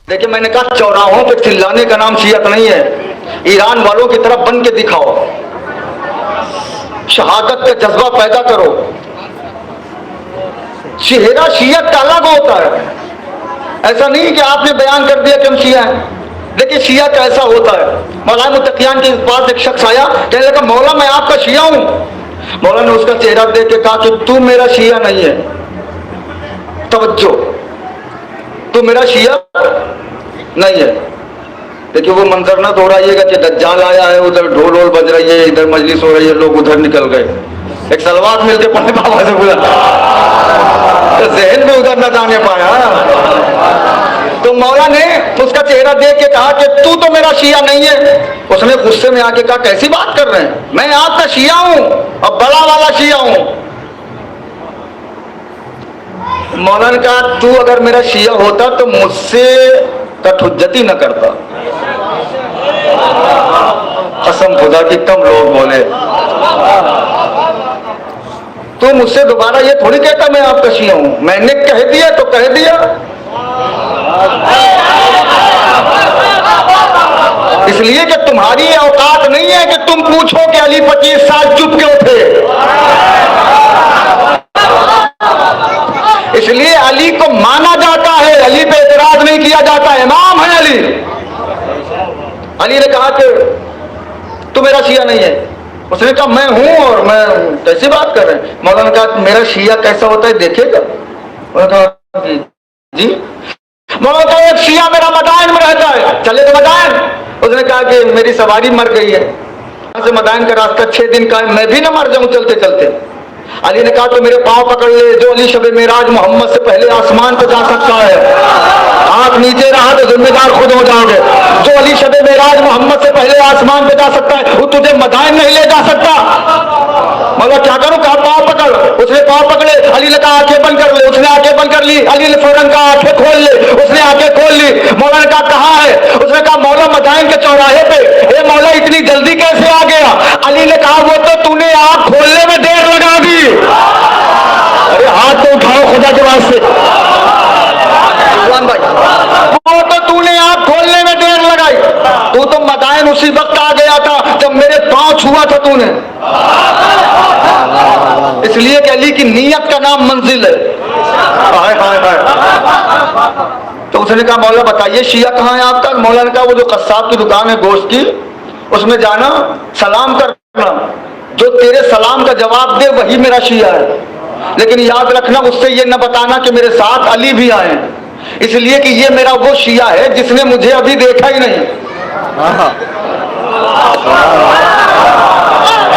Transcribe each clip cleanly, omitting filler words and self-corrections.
देखिए, मैंने कहा चौराहों पे चिल्लाने का नाम शियत नहीं है। ईरान वालों की तरफ बन के दिखाओ, शहादत का जज्बा पैदा करो। चेहरा शियत का अलग होता है। ऐसा नहीं कि आपने बयान कर दिया कि हम शिया हैं। देखिए, शिया कैसा होता है। मौलाना मुत्तकियान के पास एक शख्स आया, कहने लगा मौला मैं आपका शिया हूं। मौला ने उसका चेहरा देख के कहा कि तू मेरा शिया नहीं है। तवज्जो, तू मेरा शिया नहीं है। देखिए, वो मंजर ना दोहराइएगा कि दज्जाल आया है, उधर ढोल वोल बज रही है, इधर मजलिस हो रही है, लोग उधर निकल गए। एक सलवार मिलके पढ़े बाबा से बोला, तो जहन में उधर न जाने पाया। तो मौला ने उसका चेहरा देख के कहा कि तू तो मेरा शिया नहीं है। उसने गुस्से में आके कहा कैसी बात कर रहे हैं, मैं आपका शिया हूं और बड़ा वाला शिया हूं। मौला ने कहा तू अगर मेरा शिया होता तो मुझसे हुज्जती न करता। कसम खुदा की कम लोग बोले। तो मुझसे दोबारा ये थोड़ी कहता मैं आपका शिया हूं। मैंने कह दिया तो कह दिया। इसलिए कि तुम्हारी औकात नहीं है कि तुम पूछो कि अली 25 साल चुप क्यों थे। इसलिए अली को माना जाता है, अली पे एतराज नहीं किया जाता। इमाम है अली। अली ने कहा कि तू मेरा शिया नहीं है। उसने कहा मैं हूं और मैं कैसी बात कर रहे हैं। मौलाना ने कहा मेरा शिया कैसा होता है देखेगा। उन्होंने कहा जी। मौलाना कहा एक शिया मेरा मदाइन में रहता है, चले तो मदाइन। उसने कहा कि मेरी सवारी मर गई है, यहां से मदाइन का रास्ता 6 दिन का है, मैं भी ना मर जाऊं चलते चलते। अली ने कहा तो मेरे पांव पकड़ ले, जो अली शबे मेराज मोहम्मद से पहले आसमान पर जा सकता है। हाथ नीचे रहा तो जिम्मेदार खुद हो जाओगे। जो अली शबे मेराज मोहम्मद से पहले आसमान पे जा सकता है वो तुझे मदाइन नहीं ले जा सकता। मगर क्या करूं, कहा पांव पकड़। उसने पांव पकड़े। अली ने कहा आंखें बंद कर ले। उसने आंखें बंद कर ली। अली ने फौरन कहा आंखें खोल ले। उसने आंखें खोल ली। मौला ने कहा कहां है। उसने कहा मौला मदाइन के चौराहे पे। ए मौला इतनी जल्दी कैसे आ गया। अली ने कहा वो तो तूने आंख खोलने में देर लगा दी। अरे हाथ तो उठाओ खुदा के वास्ते भाई। वो तो तूने आंख खोलने में देर लगाई। तू तो मदाइन उसी वक्त आ गया था जब मेरे पांव छुआ था तूने। इसलिए कि अली की नीयत का नाम मंजिल है। हाय हाय हाय। तो उसने कहा मौला बताइए शिया कहाँ है आपका। मौला ने कहा वो जो कस्साब की दुकान है गोश्त की, उसमें जाना, सलाम करना, जो तेरे सलाम का जवाब दे वही मेरा शिया है। लेकिन याद रखना उससे ये न बताना कि मेरे साथ अली भी आए, इसलिए कि ये मेरा वो शिया है जिसने मुझे अभी देखा ही नहीं।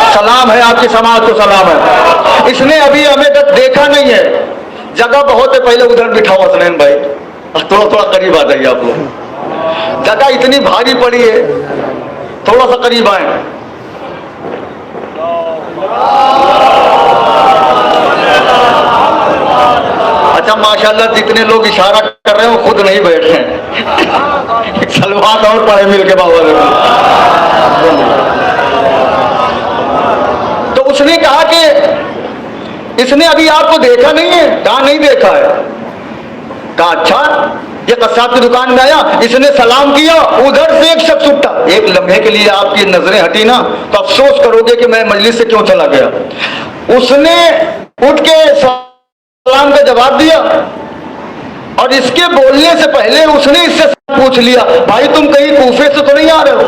सलाम है आपकी समाज को, सलाम है। इसने अभी हमें तक देखा नहीं है। जगह बहुत है, पहले उधर बिठाओ हसनैन भाई, थोड़ा थोड़ा करीब आ जाइए आप लोग। जगह इतनी भारी पड़ी है, थोड़ा सा करीब आए। अच्छा माशाल्लाह जितने लोग इशारा कर रहे हैं वो खुद नहीं बैठ रहे हैं। सलवात और पढ़े मिल के बाबा। तो उसने कहा कि इसने अभी आपको देखा नहीं है। कहा नहीं देखा है। कहा अच्छा, ये कस्साब की दुकान में आया, इसने सलाम किया, उधर से एक शख्स उठा। एक लम्हे के लिए आपकी नजरें हटी ना तो अफसोस करोगे कि मैं मजलिस से क्यों चला गया। उसने उठ के सलाम का जवाब दिया और इसके बोलने से पहले उसने इससे पूछ लिया भाई तुम कहीं कूफे से तो नहीं आ रहे हो।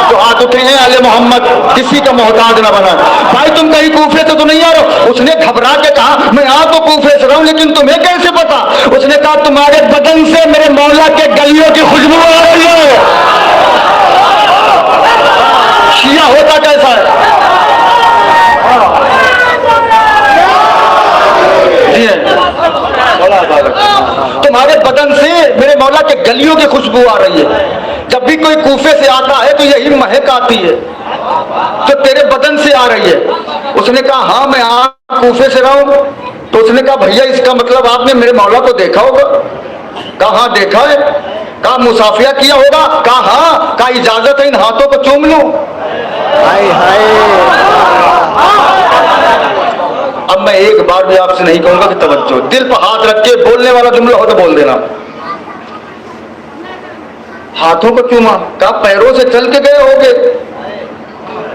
तो हाथ उठे हैं आले मोहम्मद, किसी का मोहताज ना बना। भाई तुम कहीं कूफे से तो नहीं आ रहे हो। उसने घबरा के कहा मैं आ तो कूफे से रहा हूं, लेकिन तुम्हें कैसे पता। उसने कहा तुम्हारे बदन से मेरे मौला के गलियों की खुशबू आ रही है। शिया होता कैसा है। तुम्हारे बदन से मेरे मौला के गलियों की खुशबू आ रही है। जब भी कोई कूफे से आता है तो यही महक आती है जो तेरे बदन से आ रही है। उसने कहा हाँ मैं कूफे से रहा हूं। तो उसने कहा भैया इसका मतलब आपने मेरे मौला को देखा होगा। कहा हाँ देखा है। कहा मुसाफिया किया होगा। कहा हाँ। कहा इजाजत है इन हाथों को चूम लूं। हाय हाय। अब मैं एक बार भी आपसे नहीं कहूंगा कि तवज्जो, दिल पर हाथ रख के बोलने वाला जुमला हो तो बोल देना। हाथों को चूमा, कहा पैरों से चल के गए होगे,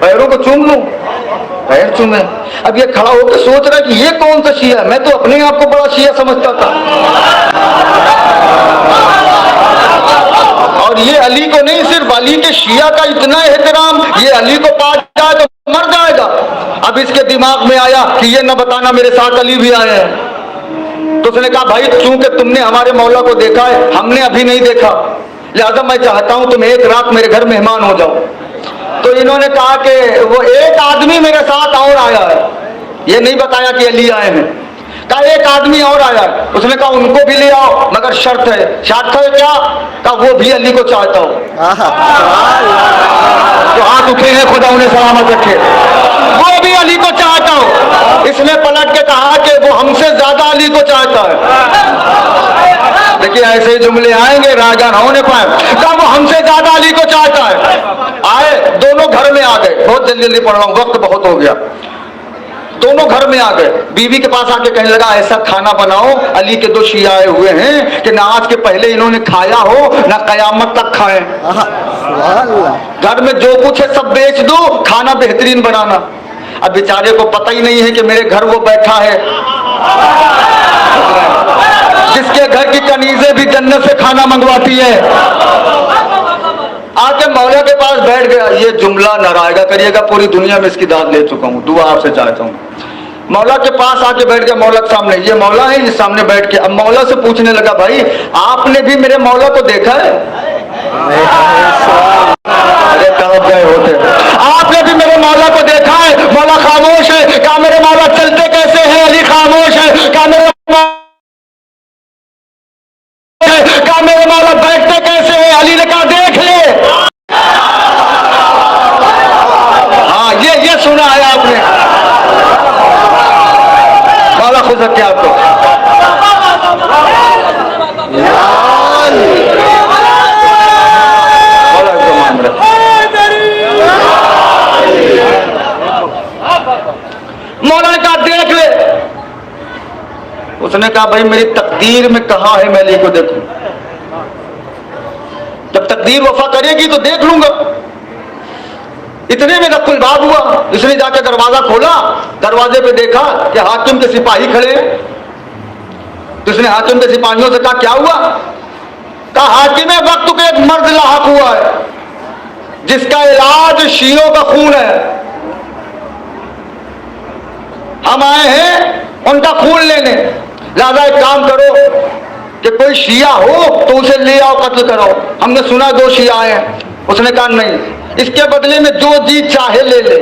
पैरों को चूम लूं, पैर चूमे। अब ये खड़ा होकर सोच रहा है कि ये कौन सा शिया है, मैं तो अपने आप को बड़ा शिया समझता था। और ये अली को नहीं, सिर्फ अली के शिया का इतना एहतराम, ये अली को पा जाए तो मर जाएगा। अब इसके दिमाग में आया कि ये न बताना मेरे साथ अली भी आए हैं। तो उसने कहा भाई चूंकि तुमने हमारे मौला को देखा है, हमने अभी नहीं देखा, लिहाजा मैं चाहता हूं तुम एक रात मेरे घर मेहमान हो जाओ। तो इन्होंने कहा कि वो एक आदमी मेरे साथ और आया है, ये नहीं बताया कि अली आए हैं। कहा एक आदमी और आया है, उसने कहा उनको भी ले आओ, मगर शर्त है। शर्त है क्या? कहा वो भी अली को चाहता हो। जो हाथ उठे हैं खुदा उन्हें सलामत रखे, वो भी अली को चाहता हो। इसने पलट के कहा कि वो हमसे ज्यादा अली को चाहता है। देखिए ऐसे जुमले आएंगे राजा ना होने पाए। कहा वो हमसे ज्यादा अली को चाहता है। आए, दोनों घर में आ गए, बहुत जल्दी जल्दी पढ़ रहा हूं, वक्त बहुत हो गया। दोनों घर में आ गए, बीवी के पास आके कहने लगा ऐसा खाना बनाओ, अली के 2 शिया आए हुए हैं कि ना आज के पहले इन्होंने खाया हो ना कयामत तक खाएं। घर में जो कुछ है सब बेच दो, खाना बेहतरीन बनाना। अब बेचारे को पता ही नहीं है कि मेरे घर वो बैठा है जिसके घर की कनीजें भी जन्नत से खाना मंगवाती है। आके मौला के पास बैठ गया। ये जुमला नारायगा करिएगा, पूरी दुनिया में इसकी दाद ले चुका हूँ, दुआ आपसे चाहता हूँ। मौला के पास आके बैठ गया, मौला के सामने, ये मौला है, ये सामने बैठ के अब मौला से पूछने लगा भाई आपने भी मेरे मौला को देखा है? अरे कब गए होते, आपने भी मेरे मौला को देखा है? मौला खामोश है। कहा मेरे मौला चलते कैसे हैं? अली खामोश है। कहा मेरे मौला बैठते कैसे हैं? अली ने कहा देख ले। हाँ ये सुना है आपने, मौला खुश रखे आपको। मौला ने कहा देख ले। उसने कहा भाई मेरी तकदीर में कहां है मैं अली को देखूं? जब तकदीर वफा करेगी तो देख लूंगा। इतने में रक्कुल बाब हुआ। इसने जाकर दरवाजा खोला, दरवाजे पे देखा कि हाकिम के सिपाही खड़े हैं। तो इसने हाकिम के सिपाहियों से कहा क्या हुआ? कहा हाकिम वक्त पे एक मर्द लाहक हुआ है जिसका इलाज शियों का खून है। हम आए हैं उनका खून लेने, लिहाजा एक काम करो कि कोई शिया हो तो उसे ले आओ, कत्ल करो। हमने सुना 2 शिया आए हैं। उसने कहा नहीं, इसके बदले में जो जी चाहे ले ले,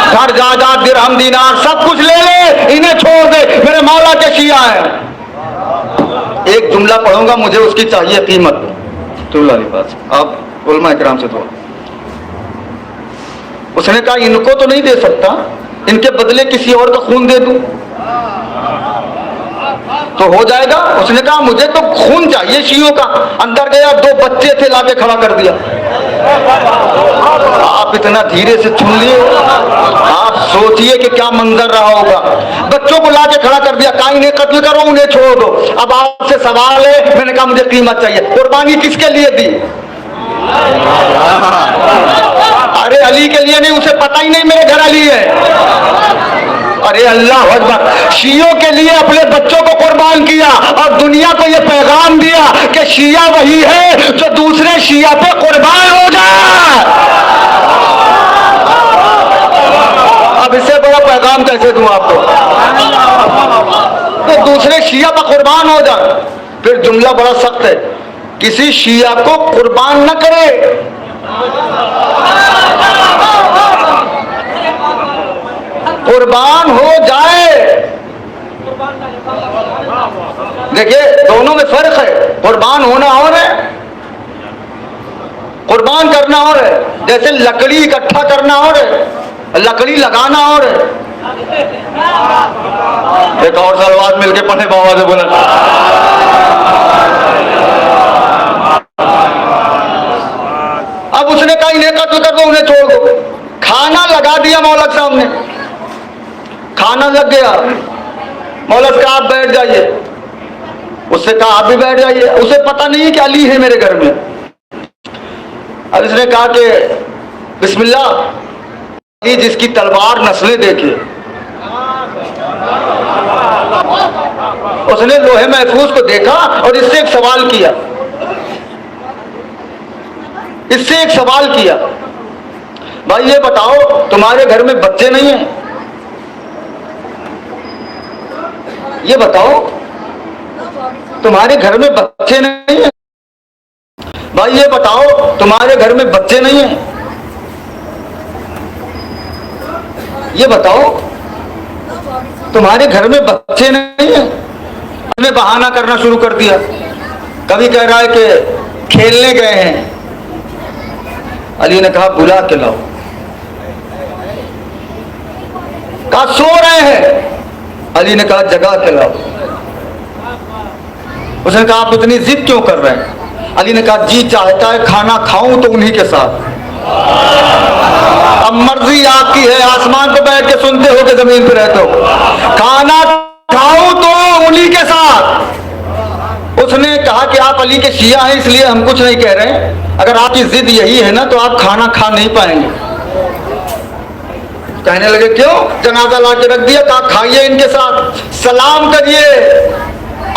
घर जायदाद दिरहम दीनार सब कुछ ले ले, इन्हें छोड़ दे, मेरे मौला के शिया हैं। एक जुमला पढ़ूंगा, मुझे उसकी चाहिए कीमत। पास आप उलमा इकराम से दो। उसने कहा इनको तो नहीं दे सकता, इनके बदले किसी और का खून दे दूं तो हो जाएगा। उसने कहा मुझे तो खून चाहिए शियों का। अंदर गया, 2 बच्चे थे, लाके खड़ा कर दिया। आप इतना धीरे से सुन लिए, आप सोचिए कि क्या मंजर रहा होगा। बच्चों को लाके खड़ा कर दिया, कहा इन्हें कत्ल करो, उन्हें छोड़ दो। अब आपसे सवाल है, मैंने कहा मुझे कीमत चाहिए। कुर्बानी किसके लिए दी? अरे अली के लिए नहीं, उसे पता ही नहीं मेरे घर अली है। अरे अल्लाह अकबर, शियों के लिए अपने बच्चों को कुर्बान किया और दुनिया को यह पैगाम दिया कि शिया वही है जो दूसरे शिया पे कुर्बान हो जाए। अब इससे बड़ा पैगाम कैसे दूं आपको? तो दूसरे शिया पर कुर्बान हो जाए। फिर जुमला बड़ा सख्त है, किसी शिया को कुर्बान न करे। कुर्बान हो जाए। देखिए दोनों में फर्क है, कुर्बान होना और है, कुर्बान करना और है। जैसे लकड़ी इकट्ठा करना और है, लकड़ी लगाना और है। एक और सलवार मिलके पढ़े बाबा से बोला। अब उसने कहा इन्हें कत्ल कर दो, उन्हें छोड़ दो। खाना लगा दिया मौलक साहब ने। खाना लग गया। मौला से कहा आप बैठ जाइए, उससे कहा आप भी बैठ जाइए। उसे पता नहीं है कि अली है मेरे घर में। अब इसने कहा कि बिस्मिल्लाह, अली जिसकी तलवार नस्लें देखे। उसने लोहे महफूज को देखा और इससे एक सवाल किया, इससे एक सवाल किया, भाई ये बताओ तुम्हारे घर में बच्चे नहीं हैं? ये बताओ तुम्हारे घर में बच्चे नहीं हैं? भाई ये बताओ तुम्हारे घर में बच्चे नहीं हैं? ये बताओ तुम्हारे घर में बच्चे नहीं हैं? उसने बहाना करना शुरू कर दिया। कभी कह रहा है कि खेलने गए हैं। अली ने कहा बुला के लाओ। कहा सो रहे हैं। अली ने कहा जगा के लाओ। उसने कहा आप इतनी जिद क्यों कर रहे हैं? अली ने कहा जी चाहता है खाना खाऊं तो उन्हीं के साथ। अब मर्जी आपकी है, आसमान पे बैठ के सुनते हो कि जमीन पे रहते हो। खाना खाऊं तो उन्हीं के साथ। उसने कहा कि आप अली के शिया हैं इसलिए हम कुछ नहीं कह रहे हैं, अगर आपकी जिद यही है ना तो आप खाना खा नहीं पाएंगे। कहने लगे क्यों? जनाजा ला के रख दिया, कहा खाइए इनके साथ, सलाम करिए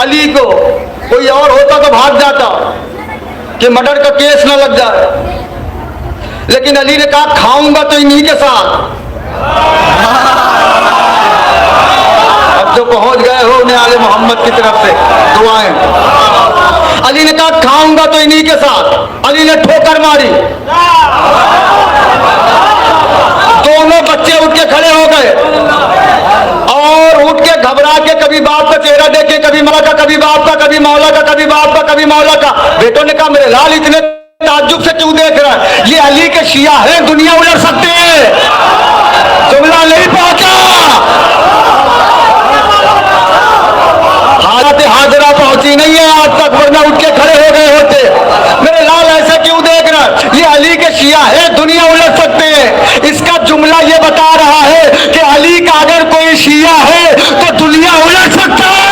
अली को। कोई और होता तो भाग जाता कि मर्डर का केस न लग जाए, लेकिन अली ने कहा खाऊंगा तो इन्हीं के साथ। अब जो पहुंच गए हो उन्हें आले मोहम्मद की तरफ से दुआएं। अली ने कहा खाऊंगा तो इन्हीं के साथ। अली ने ठोकर मारी, दोनों बच्चे उठ के खड़े हो गए और उठ के घबरा के कभी बाप का चेहरा देखे, कभी मौला का, कभी बाप का, कभी मौला का, कभी बाप का, कभी मौला का। बेटों ने कहा मेरे लाल इतने ताज्जुब से क्यों देख रहा है? ये अली के शिया हैं, दुनिया उलट सकते हैं। जुमला नहीं पहुंचा, हालत हाजरा पहुंची नहीं है आज तक, वरना उठ के खड़े हो गए होते। मेरे लाल ऐसे क्यों देख रहा है? ये अली के शिया है, दुनिया उलट सकते हैं। इसका जुमला ये बता रहा है कि अली का अगर कोई शिया है तो दुनिया उलट सकता है।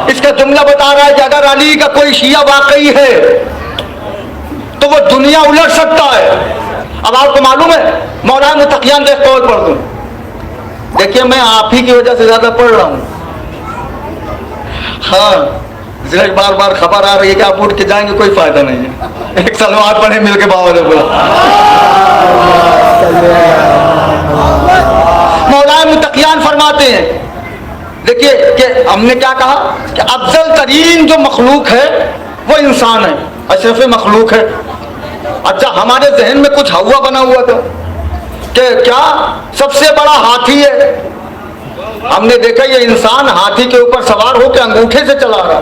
इसका जुमला बता रहा है कि अगर अली का कोई शिया वाकई है तो वो दुनिया उलट सकता है। अब आपको मालूम है, मौलाना मुतकियान का एक कौल पढ़ दूं। देखिए मैं आप ही की वजह से ज्यादा पढ़ रहा हूं। हाँ, इसलिए बार बार खबर आ रही है कि आप उठ के जाएंगे, कोई फायदा नहीं है। एक सलवार पढ़े मिलके बाबा ने बोला। मौलाना मुतकियान फरमाते हैं, देखिए कि हमने क्या कहा कि अफजल तरीन जो मखलूक है वो इंसान है, अशरफ मखलूक है। अच्छा, हमारे जहन में कुछ हवा बना हुआ था कि क्या सबसे बड़ा हाथी है। हमने देखा ये इंसान हाथी के ऊपर सवार होकर अंगूठे से चला रहा।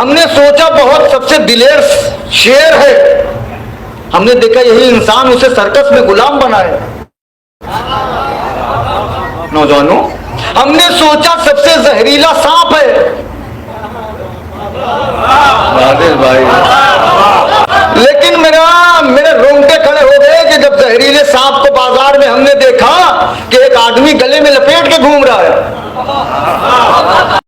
हमने सोचा बहुत सबसे दिलेर शेर है। हमने देखा यही इंसान उसे सर्कस में गुलाम बनाए। नौजवानों, हमने सोचा सबसे जहरीला सांप है भाई, लेकिन मेरे रोंगटे खड़े हो गए कि जब जहरीले सांप को बाजार में हमने देखा कि एक आदमी गले में लपेट के घूम रहा है।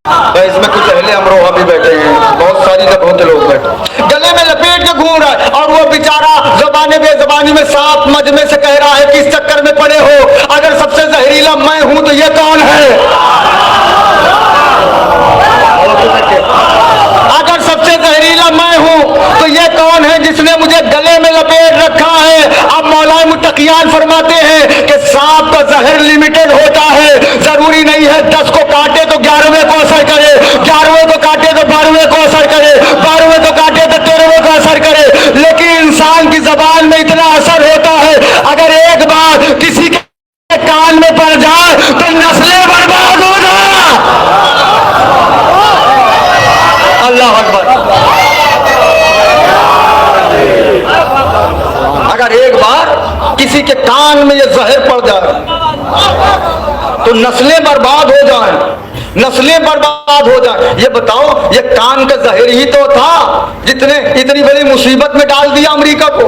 भाई इसमें कुछ अहले अमरोहा भी बैठे हैं, बहुत सारी जगहों के लोग बैठे, गले में लपेट के घूम रहा है और वो बेचारा ज़बाने बेज़बानी में सांप मजमे से कह रहा है कि इस चक्कर में पड़े हो, अगर सबसे जहरीला मैं हूं तो ये कौन है? अगर सबसे जहरीला मैं हूं तो ये कौन है जिसने मुझे गले में लपेट रखा है? अब मौलाना मुतकियान फरमाते हैं कि सांप का जहर लिमिटेड होता है, जरूरी नहीं है 10 को काटे तो 11वें को असर करे, 11वें को काटे तो 12वें को असर करे, 12वें को काटे तो 13वें को असर करे। लेकिन इंसान की जबान में इतना असर होता है, अगर एक बार किसी के कान में पड़ जाए तो नस्लें बर्बाद हो जाए। अल्लाह अकबर, बार किसी के कान में ये जहर पड़ जाए तो नस्लें बर्बाद हो जाएं, नस्लें बर्बाद हो जाएं। ये बताओ, ये कान का जहर ही तो था जितने इतनी बड़ी मुसीबत में डाल दिया अमेरिका को।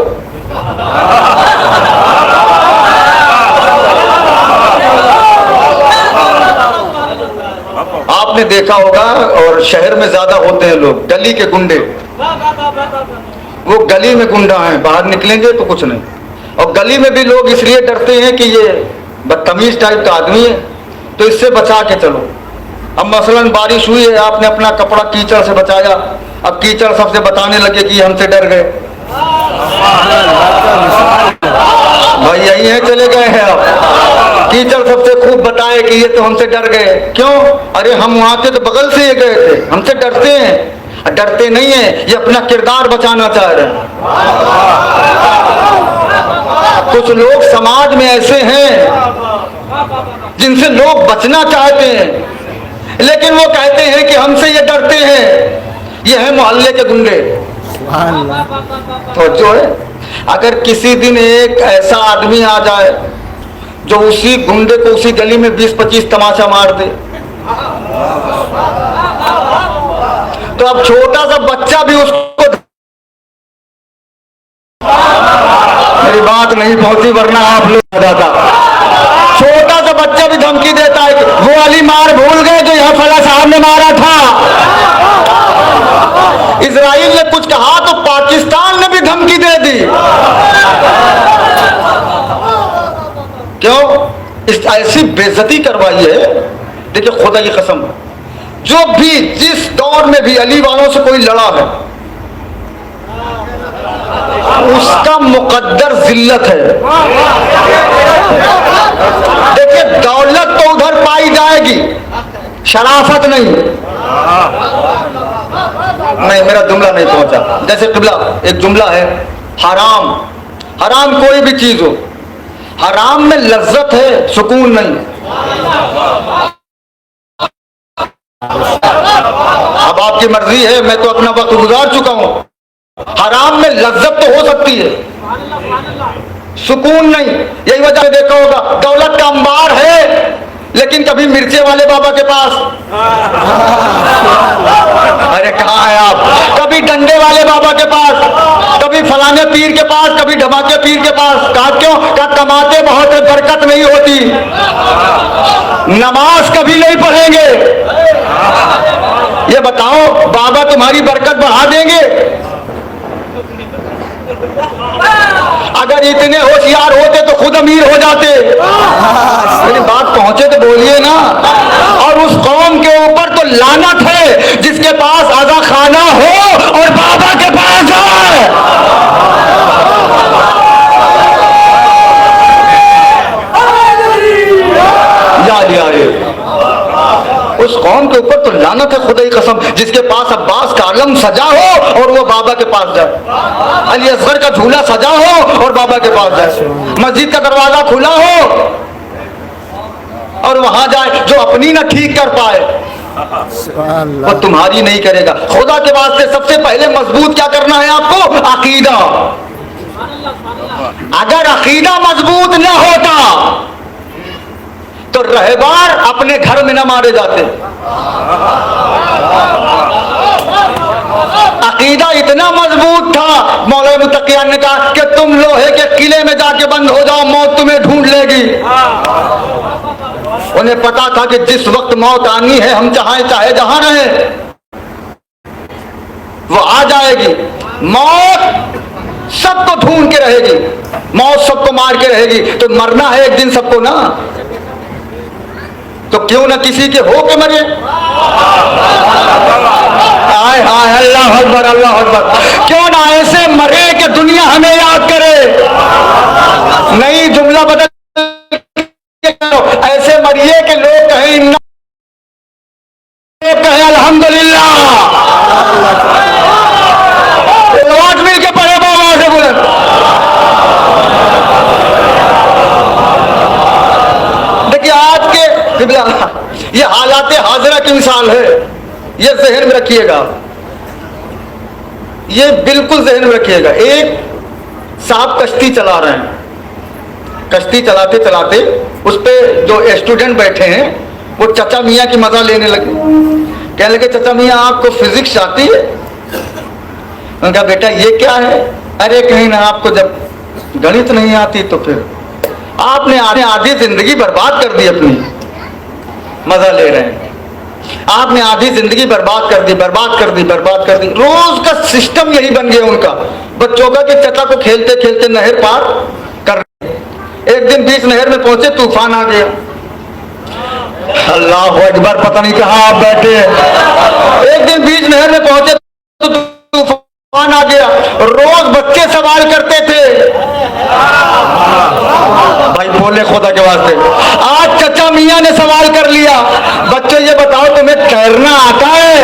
आपने देखा होगा, और शहर में ज्यादा होते हैं लोग, गली के गुंडे। वो गली में गुंडा है, बाहर निकलेंगे तो कुछ नहीं। और गली में भी लोग इसलिए डरते हैं कि ये बदतमीज टाइप का आदमी है, तो इससे बचा के चलो। अब मसलन बारिश हुई है, आपने अपना कपड़ा कीचड़ से बचाया, अब कीचड़ सबसे बताने लगे कि हमसे डर गए। भाई यही है, चले गए हैं। अब कीचड़ सबसे खूब बताए कि ये तो हमसे डर गए। क्यों? अरे हम वहां से तो बगल से ये गए थे, हमसे डरते हैं। डरते नहीं है, ये अपना किरदार बचाना चाह रहे हैं। कुछ लोग समाज में ऐसे हैं जिनसे लोग बचना चाहते हैं, लेकिन वो कहते हैं कि हमसे ये डरते हैं। ये है मोहल्ले के गुंडे। तो जो है, अगर किसी दिन एक ऐसा आदमी आ जाए जो उसी गुंडे को उसी गली में 20-25 तमाचा मार दे, तो अब छोटा सा बच्चा भी उसको, मेरी बात नहीं पहुंची वरना आप लोग जाता, छोटा सा बच्चा भी धमकी देता है कि वो वाली मार भूल गए जो यहाँ फला साहब ने मारा था। इजराइल ने कुछ कहा तो पाकिस्तान ने भी धमकी दे दी। क्यों? इस ऐसी बेइज्जती करवाई है। देखिए खुदा की कसम, जो भी जिस दौर में भी अली वालों से कोई लड़ा है, उसका मुकद्दर जिल्लत है। देखिए दौलत तो उधर पाई जाएगी, शराफत नहीं। नहीं, मेरा जुमला नहीं पहुंचा। जैसे किबला एक जुमला है, हराम, हराम कोई भी चीज हो, हराम में लज्जत है, सुकून नहीं। अब आपकी मर्जी है, मैं तो अपना वक्त गुजार चुका हूं। हराम में लज्जत तो हो सकती है, सुकून नहीं। यही वजह से देखा होगा, दौलत का अंबार है लेकिन कभी मिर्चे वाले बाबा के पास, अरे कहाँ है आप, कभी डंडे वाले बाबा के पास, कभी फलाने पीर के पास, कभी धमाके पीर के पास। कहा क्यों? कहा कमाते बहुत है, बरकत नहीं होती, नमाज कभी नहीं पढ़ेंगे। ये बताओ, बाबा तुम्हारी बरकत बढ़ा देंगे? अगर इतने होशियार होते तो खुद अमीर हो जाते। मेरी बात पहुंचे तो बोलिए ना। और उस कौम के ऊपर तो लानत है जिसके पास आजा खाना हो और बाबा के पास जाए। याद आए, उस कौम के ऊपर तो लानत है खुदा की कसम जिसके पास अब्बास का आलम सजा हो और वो बाबा के पास जाए, अली असगर का झूला सजा हो और बाबा के पास जाए, मस्जिद का दरवाजा खुला हो और वहां जाए। जो अपनी ना ठीक कर पाए वो तुम्हारी नहीं करेगा। खुदा के वास्ते सबसे पहले मजबूत क्या करना है आपको? अकीदा। अगर अकीदा मजबूत न होता तो रहबार अपने घर में न मारे जाते। अकीदा इतना मजबूत था, मौलाना मुत्तकियान ने कहा कि तुम लोहे के किले में जाके बंद हो जाओ, मौत तुम्हें ढूंढ लेगी। उन्हें पता था कि जिस वक्त मौत आनी है, हम चाहे जहां रहे वो आ जाएगी। मौत सबको ढूंढ के रहेगी, मौत सबको मार के रहेगी। तो मरना है एक दिन सबको ना, तो क्यों ना किसी के हो के मरे। हाय हाय, अल्लाह अकबर, अल्लाह अकबर। क्यों ना ऐसे मरे कि दुनिया हमें याद करे। नई जुमला बदल, ऐसे मरिए कि लोग कहें अल्हम्दुलिल्लाह। आवाज मिल के पढ़े बाबा से बोले। देखिए आज के ये हालात हाजिरा की मिसाल है, ये जहन में रखिएगा, ये बिल्कुल जहन में रखिएगा। एक साहब कश्ती चला रहे हैं, कश्ती चलाते चलाते उस पे जो स्टूडेंट बैठे हैं वो चचा मियाँ की मजा लेने लगे। कहने लगे, चचा मियाँ आपको फिजिक्स आती है? उन्होंने कहा, बेटा ये क्या है? अरे कहीं ना, आपको जब गणित नहीं आती तो फिर आपने आधी जिंदगी बर्बाद कर दी अपनी। मजा ले रहे हैं, आपने आधी जिंदगी बर्बाद कर दी, बर्बाद कर दी, बर्बाद कर दी। रोज का सिस्टम यही बन गया उनका बच्चों का कि चचा को खेलते खेलते नहर पार कर रहे। एक दिन बीच नहर में पहुंचे, तूफान आ गया। अल्लाह अकबर, पता नहीं कहां आप बैठे। एक दिन बीच नहर में पहुंचे तो तूफान आ गया। रोज बच्चे सवाल करते थे, भाई बोले खुदा के वास्ते, आज चचा मियाँ ने सवाल कर लिया, बच्चे ये बताओ तुम्हें तैरना आता है?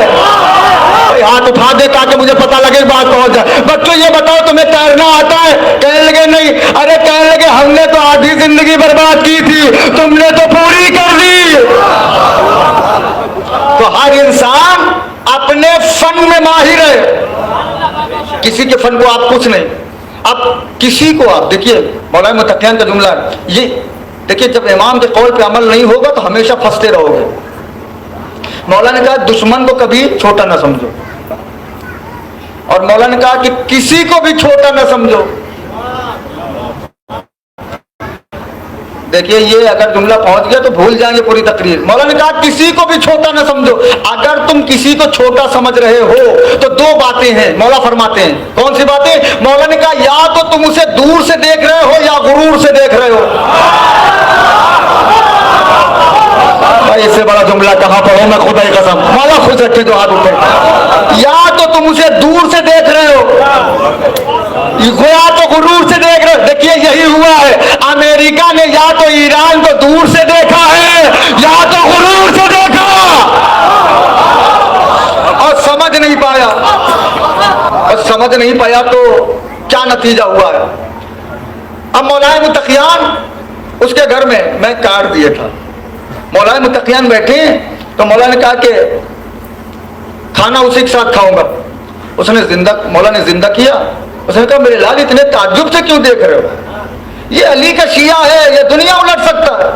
हाथ उठा दे ताकि मुझे पता लगे, बात पहुंच जाए। बच्चों ये बताओ तुम्हें तैरना आता है? कहने लगे नहीं। अरे कहने लगे, हमने तो आधी जिंदगी बर्बाद की थी, तुमने तो पूरी कर दी। तो हर इंसान अपने फन में माहिर है, किसी के फन को आप कुछ नहीं। अब किसी को आप देखिए, मौलाना मुतकियान का जुमला ये देखिए, जब इमाम के कौल पे अमल नहीं होगा तो हमेशा फंसते रहोगे। मौलाना ने कहा दुश्मन को कभी छोटा ना समझो, और मौलाना ने कहा कि किसी को भी छोटा ना समझो। देखिए, ये अगर जुमला पहुंच गया तो भूल जाएंगे पूरी तकरीर। मौलाना ने कहा किसी को भी छोटा ना समझो। अगर तुम किसी को छोटा समझ रहे हो तो दो बातें हैं, मौला फरमाते हैं। कौन सी बातें? मौलाना ने कहा या तो तुम उसे दूर से देख रहे हो या गुरूर से देख रहे हो। भाई इससे बड़ा जुमला कहां पढ़ो मैं, खुदा की कसम। मौला खुश रखे जो हाथ उठे। या तो तुम उसे दूर से देख रहे हो या तो गुरूर से देख रहे हो। देखिए यही हुआ है, अमेरिका ने या तो ईरान को दूर से देखा है या तो गुरूर से देखा और समझ नहीं पाया। और समझ नहीं पाया तो क्या नतीजा हुआ है? अब मौलाना मुतकियान उसके घर में मैं कार्ड दिया था, मौलाना मुतकियान बैठे तो मौलाना ने कहा कि खाना उसी के साथ खाऊंगा। उसने जिंदा, मौलाना ने जिंदा किया। उसने कहा मेरे लाल इतने ताज्जुब से क्यों देख रहे हो? ये अली का शिया है, ये दुनिया उलट सकता है।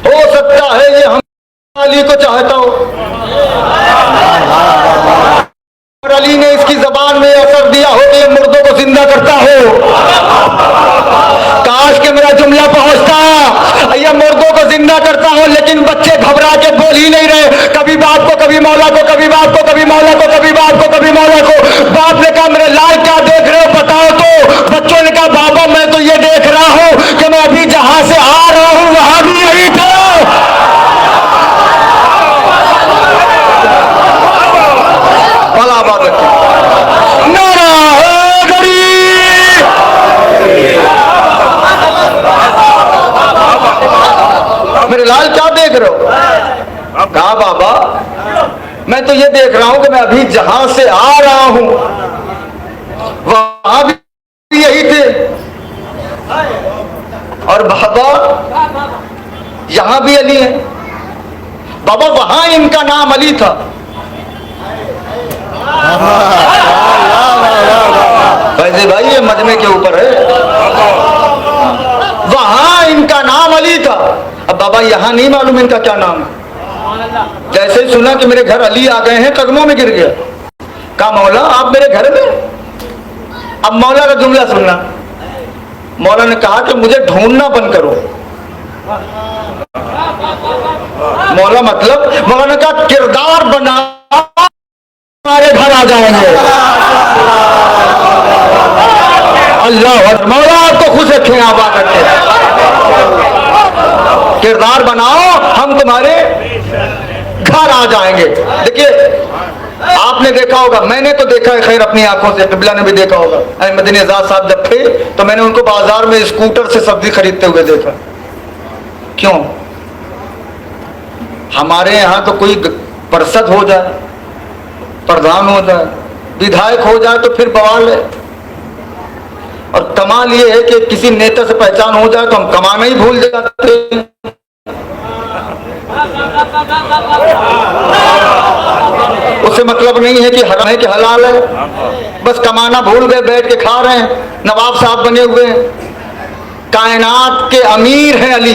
हो सकता है ये हम अली को चाहता हो और अली ने इसकी जबान में असर दिया हो कि ये मुर्दों को जिंदा करता हो। काश के मेरा जुमला पहुंचता, ये मुर्दों को जिंदा करता हो, लेकिन बच्चे घबरा के बोल ही नहीं रहे। कभी बाप को, कभी मौला को, कभी बाप को, कभी मौला को, कभी बाप को, कभी मौला को। बाप ने कहा मेरे लाल क्या देख रहे हो बताओ तो। बच्चों ने कहा बाबा मैं तो ये देख रहा हूं कि मैं अभी जहां से आ रहा हूं वहां भी यही था। भला बात रखिए, मेरे लाल क्या देख रहे हो? कहा बाबा मैं तो ये देख रहा हूं कि मैं अभी जहां से आ रहा हूं वहां भी यही थे, और बाबा यहां भी अली है। बाबा वहां इनका नाम अली था। वैसे भाई ये मजमे के ऊपर है, वहां इनका नाम अली था। अब बाबा यहां नहीं मालूम इनका क्या नाम है। जैसे ही सुना कि मेरे घर अली आ गए हैं कदमों में गिर गया। कहा मौला आप मेरे घर में? अब मौला का जुमला सुनना। मौला ने कहा कि मुझे ढूंढना बंद करो। मौला मतलब, मौला ने कहा किरदार बना हमारे घर आ जाएंगे। अल्लाह, मौला आपको खुश रखें, आबाद रखें। किरदार बनाओ, हम तुम्हारे घर आ जाएंगे। देखिए आपने देखा होगा, मैंने तो देखा है खैर अपनी आंखों से, किबला ने भी देखा होगा। अहमदीन आजाद साहब जब थे तो मैंने उनको बाजार में स्कूटर से सब्जी खरीदते हुए देखा। क्यों? हमारे यहाँ तो कोई पार्षद हो जाए, प्रधान हो जाए, विधायक हो जाए तो फिर बवाल है। और कमाल ये है कि किसी नेता से पहचान हो जाए तो हम कमाना ही भूल जाते हैं। उससे मतलब नहीं है कि हराम है कि हलाल है, बस कमाना भूल गए, बैठ के खा रहे हैं, नवाब साहब बने हुए हैं। कायनात के अमीर हैं अली,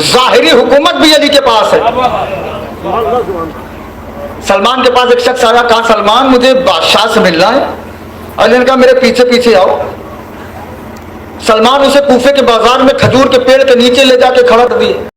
जाहिरी हुकूमत भी अली के पास है। सलमान के पास एक शख्स आया, कहा सलमान मुझे बादशाह से मिलना है। अली ने कहा मेरे पीछे पीछे आओ। सलमान उसे कूफे के बाजार में खजूर के पेड़ के नीचे ले जाके खड़ा कर दिए।